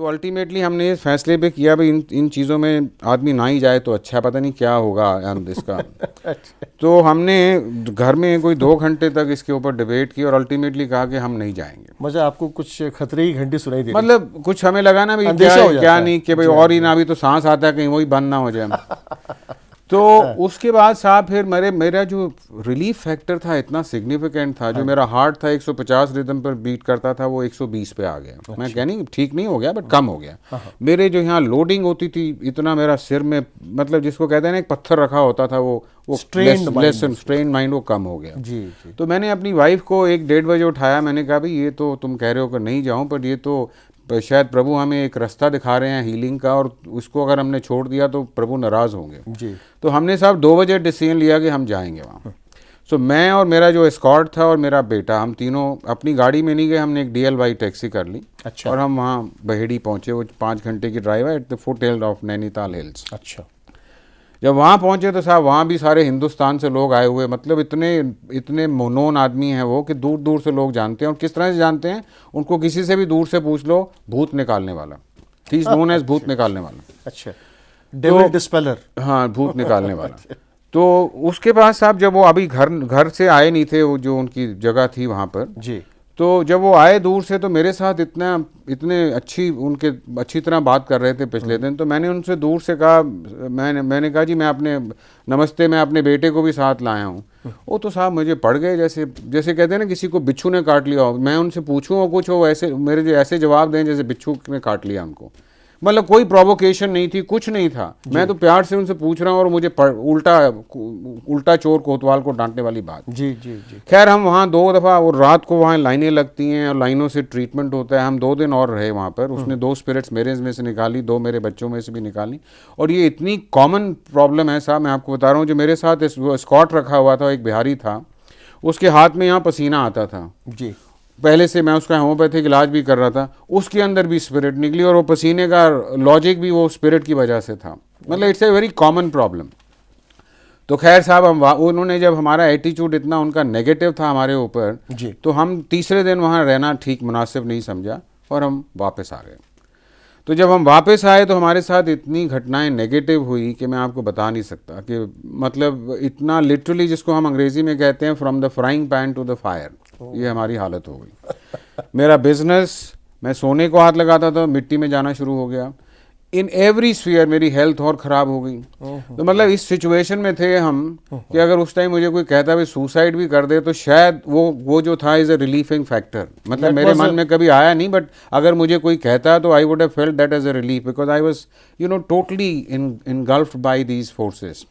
तो अल्टीमेटली हमने इस फैसले पे किया भाई इन चीज़ों में आदमी ना ही जाए तो अच्छा, पता नहीं क्या होगा इसका। तो हमने घर में कोई 2 घंटे तक इसके ऊपर डिबेट की और अल्टीमेटली कहा कि हम नहीं जाएंगे। मतलब आपको कुछ खतरे की घंटी सुनाई दी? मतलब कुछ हमें लगा ना भाई क्या नहीं कि भाई और ही ना भी तो सांस आता है कहीं वही बंद ना हो जाए। तो उसके बाद साहब फिर मेरा जो रिलीफ फैक्टर था इतना सिग्निफिकेंट था, जो मेरा हार्ट था 150 रिदम पर बीट करता था वो 120 पे आ गया। अच्छा। मैं कह नहीं ठीक नहीं हो गया बट कम हो गया। मेरे जो यहाँ लोडिंग होती थी इतना मेरा सिर में, मतलब जिसको कहते हैं ना एक पत्थर रखा होता था वो स्ट्रेन माइंड वो कम हो गया। जी। तो मैंने अपनी वाइफ को 1-1:30 बजे उठाया, मैंने कहा भाई ये तो तुम कह रहे हो कि नहीं जाऊँ, पर ये तो शायद प्रभु हमें एक रास्ता दिखा रहे हैं हीलिंग का, और उसको अगर हमने छोड़ दिया तो प्रभु नाराज़ होंगे। जी। तो हमने साहब 2 बजे डिसीजन लिया कि हम जाएंगे वहाँ। सो मैं और मेरा जो एस्कॉर्ट था और मेरा बेटा, हम तीनों अपनी गाड़ी में नहीं गए, हमने एक DLY टैक्सी कर ली। अच्छा। और हम वहाँ बहेड़ी पहुँचे, वो 5 घंटे की ड्राइव है at the foot hill of Nainital hills. अच्छा। जब वहाँ पहुँचे तो साहब वहाँ भी सारे हिंदुस्तान से लोग आए हुए, मतलब इतने मोनोन आदमी हैं वो कि दूर दूर से लोग जानते हैं। और किस तरह से जानते हैं, उनको किसी से भी दूर से पूछ लो, भूत निकालने वाला, ही इज नोन एज भूत निकालने वाला। अच्छा, डेविल डिस्पेलर। हाँ, भूत निकालने वाला। तो उसके बाद साहब जब वो अभी घर से आए नहीं थे, वो जो उनकी जगह थी वहाँ पर जी, तो जब वो आए दूर से तो मेरे साथ इतने अच्छी तरह बात कर रहे थे पिछले दिन। तो मैंने उनसे दूर से कहा, मैंने कहा जी मैं अपने बेटे को भी साथ लाया हूँ। वो तो साहब मुझे पड़ गए, जैसे कहते हैं ना किसी को बिच्छू ने काट लिया हो। मैं उनसे पूछूँ और कुछ वो ऐसे मेरे जो ऐसे जवाब दें जैसे बिच्छू ने काट लिया उनको। मतलब कोई प्रोवोकेशन नहीं थी, कुछ नहीं था। मैं तो प्यार से उनसे पूछ रहा हूँ और मुझे उल्टा चोर कोतवाल को डांटने वाली बात। जी जी जी। खैर हम वहाँ 2 दफ़ा, और रात को वहाँ लाइनें लगती हैं और लाइनों से ट्रीटमेंट होता है। हम 2 दिन और रहे वहाँ पर। उसने 2 स्पिरिट्स मेरे में से निकाली, 2 मेरे बच्चों में से भी निकाली। और ये इतनी कॉमन प्रॉब्लम है साहब, मैं आपको बता रहा हूँ। जो मेरे साथ स्कॉट रखा हुआ था, एक बिहारी था, उसके हाथ में यहाँ पसीना आता था जी। पहले से, मैं उसका होम्योपैथिक इलाज भी कर रहा था। उसके अंदर भी स्पिरिट निकली और वो पसीने का लॉजिक भी वो स्पिरिट की वजह से था। मतलब it's a very common problem. तो खैर साहब उन्होंने जब हमारा एटीट्यूड इतना उनका नेगेटिव था हमारे ऊपर, तो हम तीसरे दिन वहाँ रहना ठीक मुनासिब नहीं समझा और हम वापस आ गए। तो जब हम वापस आए तो हमारे साथ इतनी घटनाएं नेगेटिव हुई कि मैं आपको बता नहीं सकता, कि मतलब इतना लिटरली, जिसको हम अंग्रेजी में कहते हैं from the frying pan to the fire, ये हमारी हालत हो गई। मेरा बिजनेस, मैं सोने को हाथ लगाता था, मिट्टी में जाना शुरू हो गया। इन एवरी स्फीयर मेरी हेल्थ और ख़राब हो गई। तो मतलब इस सिचुएशन में थे हम कि अगर उस टाइम मुझे कोई कहता भाई सुसाइड भी कर दे तो शायद वो जो था इज़ अ रिलीफिंग फैक्टर। मतलब मेरे मन में कभी आया नहीं, बट अगर मुझे कोई कहता तो I would have felt that as a relief, because I was totally engulfed by these forces.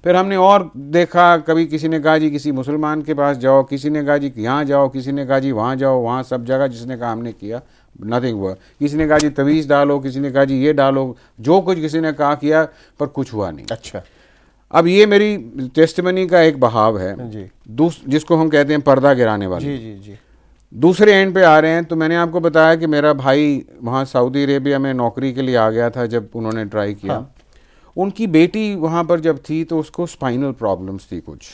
फिर हमने और देखा, कभी किसी ने कहा जी किसी मुसलमान के पास जाओ, किसी ने कहा जी यहाँ जाओ, किसी ने कहा जी वहाँ जाओ, वहाँ सब जगह जिसने कहा हमने किया, नथिंग हुआ। किसी ने कहा जी तवीज़ डालो, किसी ने कहा जी ये डालो, जो कुछ किसी ने कहा किया, पर कुछ हुआ नहीं। अच्छा। अब ये मेरी टेस्टिमनी का एक बहाव है जी। जिसको हम कहते हैं पर्दा गिराने वाले। जी जी जी। दूसरे एंड पे आ रहे हैं। तो मैंने आपको बताया कि मेरा भाई वहाँ सऊदी अरेबिया में नौकरी के लिए आ गया था जब उन्होंने ट्राई किया। हाँ। उनकी बेटी वहाँ पर जब थी तो उसको स्पाइनल प्रॉब्लम्स थी कुछ,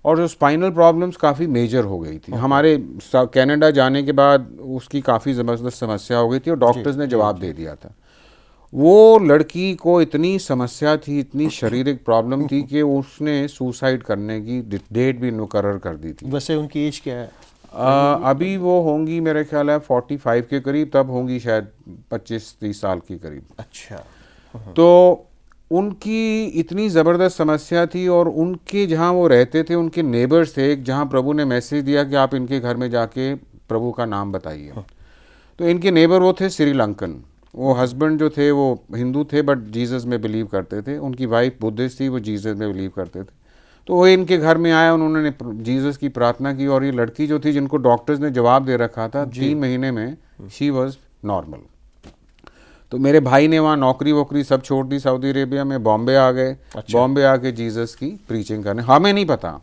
और जो स्पाइनल प्रॉब्लम्स काफ़ी मेजर हो गई थी। हमारे कनाडा जाने के बाद उसकी काफ़ी ज़बरदस्त समस्या हो गई थी और डॉक्टर्स ने जवाब दे दिया था। वो लड़की को इतनी समस्या थी, इतनी शारीरिक प्रॉब्लम थी कि उसने सुसाइड करने की डेट भी मुकर्रर कर दी थी। वैसे उनकी एज क्या है? अभी वो होंगी मेरे ख्याल है 45 के करीब, तब होंगी शायद 25-30 साल की करीब। अच्छा। तो उनकी इतनी ज़बरदस्त समस्या थी, और उनके जहाँ वो रहते थे उनके नेबर्स थे, जहाँ प्रभु ने मैसेज दिया कि आप इनके घर में जाके प्रभु का नाम बताइए। तो इनके नेबर वो थे श्रीलंकन। वो हस्बैंड जो थे वो हिंदू थे बट जीसस में बिलीव करते थे। उनकी वाइफ बुद्धिस्ट थी, वो जीसस में बिलीव करते थे। तो वो इनके घर में आया, उन्होंने जीसस की प्रार्थना की, और ये लड़की जो थी जिनको डॉक्टर्स ने जवाब दे रखा था 3 महीने में शी वॉज नॉर्मल। तो मेरे भाई ने वहाँ नौकरी वोकरी सब छोड़ दी सऊदी अरेबिया में, बॉम्बे आ गए। अच्छा। बॉम्बे आके जीसस की प्रीचिंग करने, हमें नहीं पता।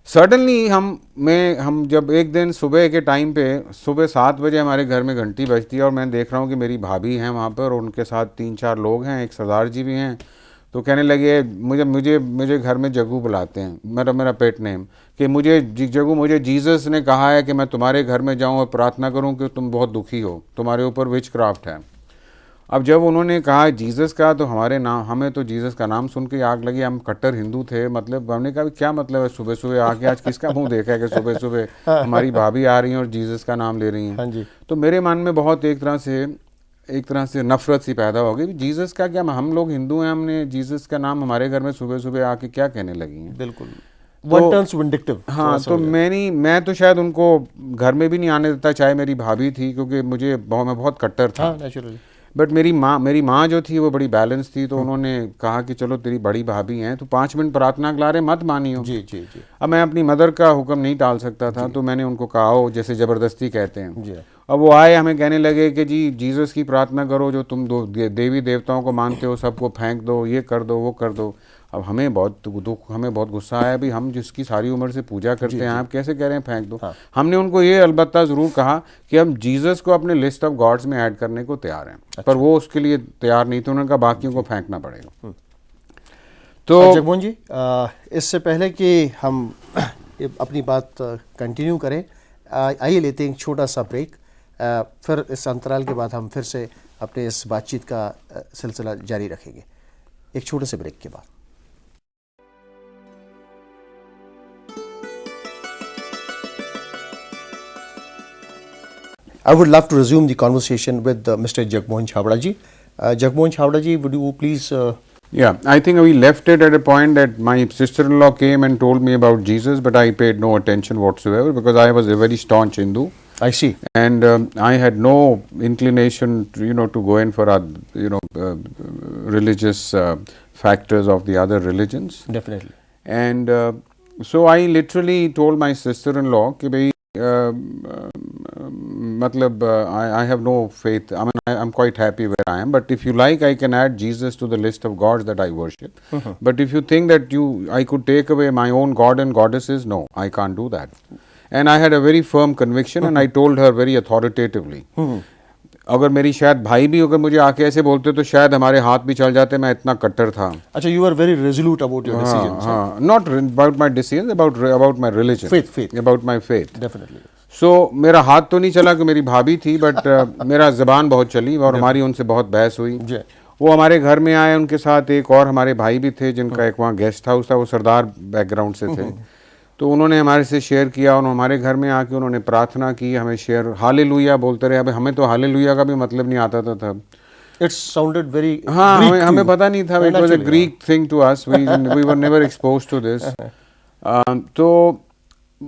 सडनली हम जब एक दिन सुबह के टाइम पे, सुबह 7 बजे हमारे घर में घंटी बजती है, और मैं देख रहा हूँ कि मेरी भाभी हैं वहाँ पर, और उनके साथ 3-4 लोग हैं, एक सरदार जी भी हैं। तो कहने लगे मुझे घर में जग्गू बुलाते हैं, मेरा पेट नेम, कि जग्गू मुझे जीसस ने कहा है कि मैं तुम्हारे घर में जाऊँ और प्रार्थना करूँ कि तुम बहुत दुखी हो, तुम्हारे ऊपर विच क्राफ्ट है। अब जब उन्होंने कहा जीसस का, तो हमारे नाम, हमें तो जीसस का नाम सुन के आग लगी। हम कट्टर हिंदू थे, मतलब हमने कहा क्या मतलब है सुबह सुबह आके, आज किसका मुंह देखा है कि सुबह सुबह हमारी भाभी आ रही हैं और जीसस का नाम ले रही हैं। हाँ जी। तो मेरे मन में बहुत एक तरह से नफरत सी पैदा हो गई। जीसस का क्या, हम लोग हिंदू हैं, हमने जीसस का नाम हमारे घर में सुबह सुबह आके क्या कहने लगी हैं। बिल्कुल, वन टर्न्स विंडिक्टिव। हाँ, तो मैं तो शायद उनको घर में भी नहीं आने देता, चाहे मेरी भाभी थी, क्योंकि मैं बहुत कट्टर था। हाँ, नेचुरली। बट मेरी माँ जो थी वो बड़ी बैलेंस थी, तो उन्होंने कहा कि चलो तेरी बड़ी भाभी हैं तो 5 मिनट प्रार्थना के लारे मत मानियो। जी जी जी। अब मैं अपनी मदर का हुक्म नहीं टाल सकता था, तो मैंने उनको कहा हो, जैसे ज़बरदस्ती कहते हैं। जी। अब वो आए, हमें कहने लगे कि जी जीसस की प्रार्थना करो, जो तुम देवी देवताओं को मानते हो सबको फेंक दो, ये कर दो वो कर दो। अब हमें बहुत दुख, हमें बहुत गुस्सा आया, भी हम जिसकी सारी उम्र से पूजा करते हैं आप कैसे कह रहे हैं फेंक दो। हाँ। हमने उनको ये अलबत्ता ज़रूर कहा कि हम जीसस को अपने लिस्ट ऑफ गॉड्स में ऐड करने को तैयार हैं। पर वो उसके लिए तैयार नहीं थे, उन्होंने कहा बाकियों को फेंकना पड़ेगा। तो जगमोहन जी, इससे पहले कि हम अपनी बात कंटिन्यू करें, आइए लेते हैं एक छोटा सा ब्रेक। फिर इस अंतराल के बाद हम फिर से अपने इस बातचीत का सिलसिला जारी रखेंगे, एक छोटे से ब्रेक के बाद। I would love to resume the conversation with Mr. Jagmohan Chhabra ji. Jagmohan Chhabra ji, would you please... Yeah, I think we left it at a point that my sister-in-law came and told me about Jesus, but I paid no attention whatsoever because I was a very staunch Hindu. I see. And I had no inclination to go in for religious factors of the other religions. Definitely. And so I literally told my sister-in-law कि भाई मतलब I have no faith. I mean, I'm quite happy where I am. But if you like, I can add Jesus to the list of gods that I worship. But if you think that I could take away my own god and goddesses, no, I can't do that. And I had a very firm conviction, and I told her very authoritatively. अगर मेरी शायद भाई भी अगर मुझे आके ऐसे बोलते तो शायद हमारे हाथ भी चल जाते, मैं इतना कट्टर था। अच्छा, you are very resolute about your decisions. हाँ, not about my decisions, about my religion. Faith. About my faith. Definitely. So मेरा हाथ तो नहीं चला कि मेरी भाभी थी, बट मेरा ज़बान बहुत चली और हमारी उनसे बहुत बहस हुई। वो हमारे घर में आए, उनके साथ एक और हमारे भाई भी थे जिनका एक वहाँ गेस्ट हाउस था, वो सरदार बैकग्राउंड से थे। तो उन्होंने हमारे से शेयर किया और हमारे घर में आके उन्होंने प्रार्थना की, हमें शेयर हालेलुया बोलते रहे। अब हमें तो हालेलुया का भी मतलब नहीं आता था तब। It sounded very हाँ, Greek हमें पता नहीं था। It was a Greek thing to us. We were never exposed to this. तो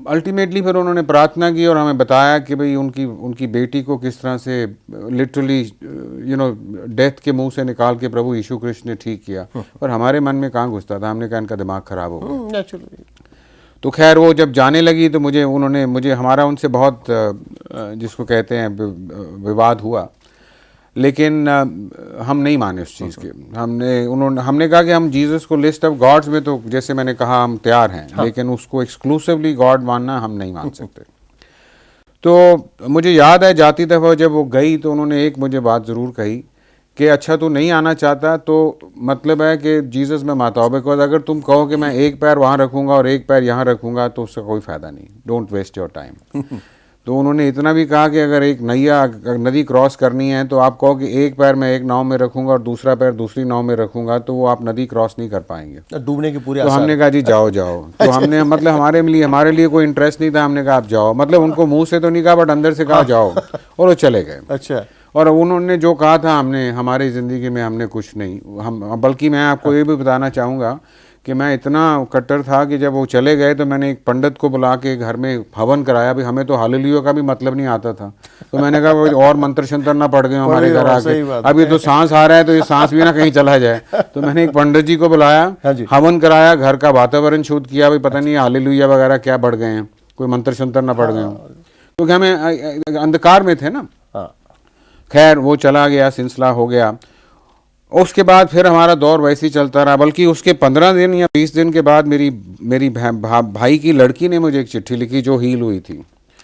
अल्टीमेटली फिर उन्होंने प्रार्थना की और हमें बताया कि भाई उनकी बेटी को किस तरह से लिटरली डेथ के मुंह से निकाल के प्रभु यीशु कृष्ण ने ठीक किया। पर हमारे मन में कहाँ घुसता था, हमने कहा इनका दिमाग खराब हो गया। नेचुरली। तो खैर वो जब जाने लगी तो मुझे हमारा उनसे बहुत जिसको कहते हैं विवाद हुआ, लेकिन हम नहीं माने उस चीज़ के। हमने कहा कि हम जीसस को लिस्ट ऑफ गॉड्स में तो जैसे मैंने कहा हम तैयार हैं, लेकिन उसको एक्सक्लूसिवली गॉड मानना हम नहीं मान सकते। तो मुझे याद है जाती दफ़ा जब वो गई तो उन्होंने एक मुझे बात ज़रूर कही कि अच्छा तू नहीं आना चाहता तो मतलब है कि जीसस में माता हो, बिकॉज अगर तुम कहो कि मैं एक पैर वहाँ रखूँगा और एक पैर यहाँ रखूँगा तो उसका कोई फ़ायदा नहीं, डोंट वेस्ट योर टाइम। तो उन्होंने इतना भी कहा कि अगर एक नदी क्रॉस करनी है तो आप कहो कि एक पैर मैं एक नाव में रखूँगा और दूसरा पैर दूसरी नाव में रखूँगा, तो वो आप नदी क्रॉस नहीं कर पाएंगे, डूबने की पूरी। तो हमने कहा जी जाओ। तो हमने मतलब हमारे लिए कोई इंटरेस्ट नहीं था, हमने कहा आप जाओ, मतलब उनको मुँह से तो नहीं कहा बट अंदर से कहा जाओ, और वो चले गए। अच्छा। और उन्होंने जो कहा था हमारी ज़िंदगी में हमने कुछ नहीं, बल्कि मैं आपको ये भी बताना चाहूँगा कि मैं इतना कट्टर था कि जब वो चले गए तो मैंने एक पंडित को बुला के घर में हवन कराया। भी हमें तो हालेलुया का भी मतलब नहीं आता था, तो मैंने कहा और मंत्र शंत्र ना पड़ गए हमारे घर आके, अभी तो सांस आ रहा है तो ये सांस भी ना कहीं चला जाए। तो मैंने एक पंडित जी को बुलाया, हवन कराया, घर का वातावरण शुद्ध किया, भाई पता नहीं हालेलुया वगैरह क्या बढ़ गए हैं, कोई मंत्र शंत्र ना पड़ गए हों, क्योंकि हमें अंधकार में थे ना। खैर वो चला गया, सिलसिला हो गया। उसके बाद फिर हमारा दौर वैसे ही चलता रहा, बल्कि उसके 15 दिन या 20 दिन के बाद मेरी भाई की लड़की ने मुझे एक चिट्ठी लिखी जो हील हुई थी।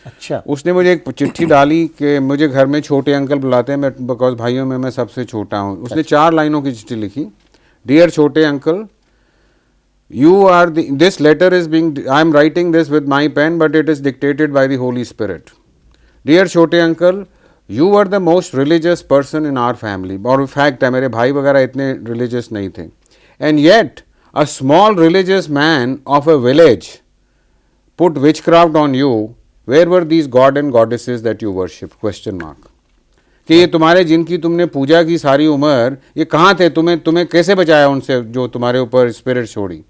अच्छा। उसने मुझे एक चिट्ठी डाली कि मुझे घर में छोटे अंकल बुलाते हैं, मैं बिकॉज भाइयों में मैं सबसे छोटा हूँ। उसने 4 लाइनों की चिट्ठी लिखी। डियर छोटे uncle, this letter is I am writing this with my pen but it is dictated by the Holy Spirit. Dear छोटे uncle, you are the most religious person in our family, और fact है मेरे भाई वगैरह इतने religious नहीं थे, and yet a small religious man of a village put witchcraft on you, where were these god and goddesses that you worship, question mark, कि ये तुम्हारे जिनकी तुमने पूजा की सारी उम्र, ये कहाँ थे, तुम्हें कैसे बचाया उनसे जो तुम्हारे ऊपर स्पिरिट छोड़ी।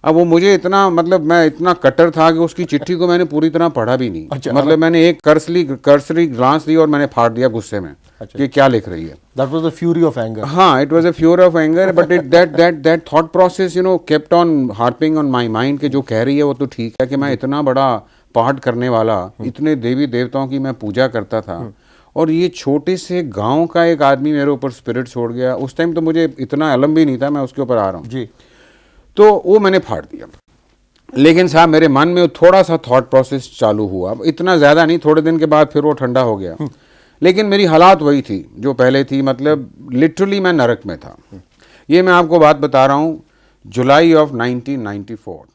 अब वो मुझे इतना, मतलब मैं इतना कट्टर था कि उसकी चिट्ठी को मैंने पूरी तरह पढ़ा भी नहीं। अच्छा, मतलब मैंने एक कर्सरी ग्लांस दी और मैंने फाड़ दिया गुस्से में। अच्छा। कि क्या लिख रही है। That was the fury of anger. हाँ, it was a fury of anger, but that thought process, you know, kept on harping on my mind कि जो कह रही है वो तो ठीक है, कि मैं इतना बड़ा पाठ करने वाला, इतने देवी देवताओं की मैं पूजा करता था, और ये छोटे से गांव का एक आदमी मेरे ऊपर स्पिरिट छोड़ गया। उस टाइम तो मुझे इतना अलम भी नहीं था, मैं उसके ऊपर आ रहा हूँ जी। तो वो मैंने फाड़ दिया। लेकिन साहब मेरे मन में थोड़ा सा थॉट प्रोसेस चालू हुआ, इतना ज़्यादा नहीं, थोड़े दिन के बाद फिर वो ठंडा हो गया। लेकिन मेरी हालात वही थी जो पहले थी, मतलब लिटरली मैं नरक में था। ये मैं आपको बात बता रहा हूँ, जुलाई ऑफ 1994।